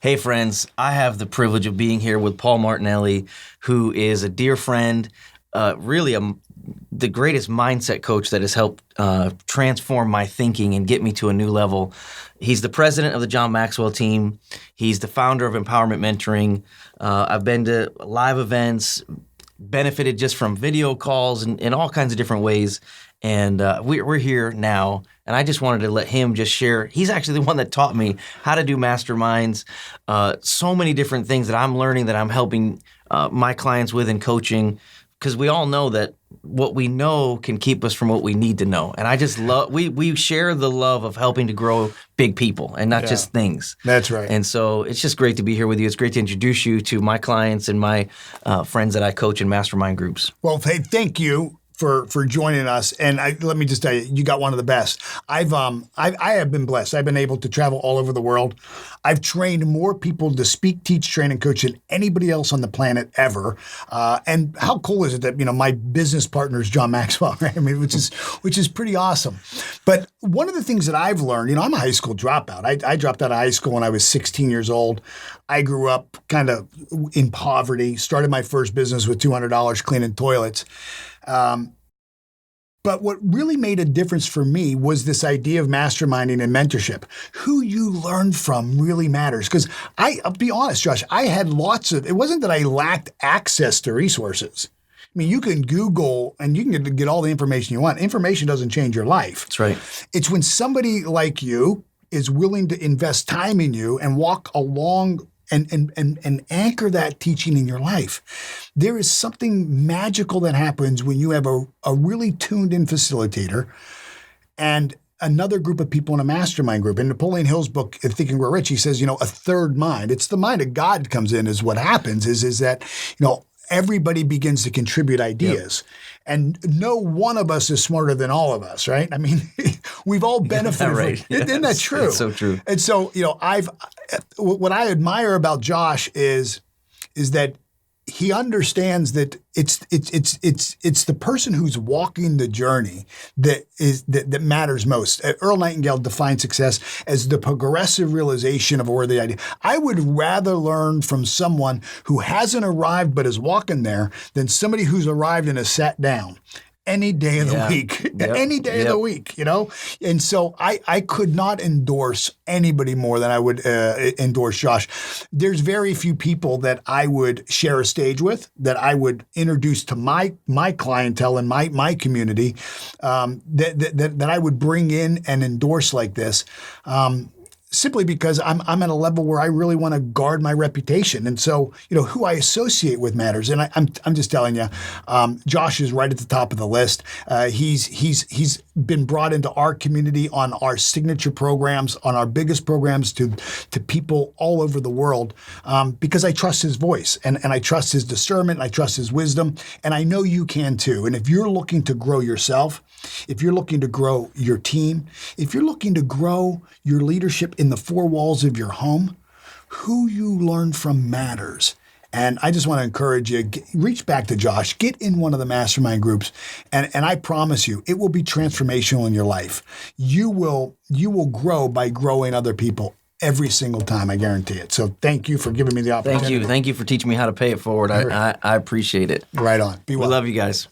Hey friends, I have the privilege of being here with Paul Martinelli, who is a dear friend, the greatest mindset coach that has helped transform my thinking and get me to a new level. He's the president of the John Maxwell team. He's the founder of Empowerment Mentoring. I've been to live events, benefited just from video calls and in all kinds of different ways. And we're here now, and I just wanted to let him just share. He's actually the one that taught me how to do masterminds, so many different things that I'm learning that I'm helping my clients with in coaching, because we all know that what we know can keep us from what we need to know. And I just love, we share the love of helping to grow big people and not just things. That's right. And so it's just great to be here with you. It's great to introduce you to my clients and my friends that I coach in mastermind groups. Well, hey, thank you for joining us. And let me just tell you, you got one of the best. I have been blessed. I've been able to travel all over the world. I've trained more people to speak, teach, train, and coach than anybody else on the planet ever. And how cool is it that, my business partner is John Maxwell, right? I mean, which is pretty awesome. But one of the things that I've learned, I'm a high school dropout. I dropped out of high school when I was 16 years old. I grew up kind of in poverty, started my first business with $200 cleaning toilets. But what really made a difference for me was this idea of masterminding and mentorship. Who you learn from really matters. Because I'll be honest, Josh, I had it wasn't that I lacked access to resources. I mean, you can Google and you can get all the information you want. Information doesn't change your life. That's right. It's when somebody like you is willing to invest time in you and walk along and anchor that teaching in your life. There is something magical that happens when you have a really tuned in facilitator and another group of people in a mastermind group. In Napoleon Hill's book, Think and Grow Rich, he says, a third mind. It's the mind of God comes in is what happens is that, everybody begins to contribute ideas. Yep. And no one of us is smarter than all of us, right? I mean, we've all benefited from it. Yes. Isn't that true? It's so true. And so, what I admire about Josh is that he understands that it's the person who's walking the journey that matters most. Earl Nightingale defined success as the progressive realization of a worthy idea. I would rather learn from someone who hasn't arrived but is walking there than somebody who's arrived and has sat down. Any day of the week, any day of the week, And so I could not endorse anybody more than I would endorse Josh. There's very few people that I would share a stage with, that I would introduce to my clientele and my community, that I would bring in and endorse like this. Simply because I'm at a level where I really want to guard my reputation. And so, who I associate with matters. And I'm just telling you, Josh is right at the top of the list. He's been brought into our community on our signature programs, on our biggest programs to people all over the world, because I trust his voice and I trust his discernment, and I trust his wisdom. And I know you can too. And if you're looking to grow yourself, if you're looking to grow your team, if you're looking to grow your leadership in the four walls of your home, who you learn from matters. And I just want to encourage you, reach back to Josh, get in one of the mastermind groups, and I promise you, it will be transformational in your life. You will grow by growing other people every single time, I guarantee it. So thank you for giving me the opportunity. Thank you for teaching me how to pay it forward. I appreciate it. Right on. Be well. We love you guys.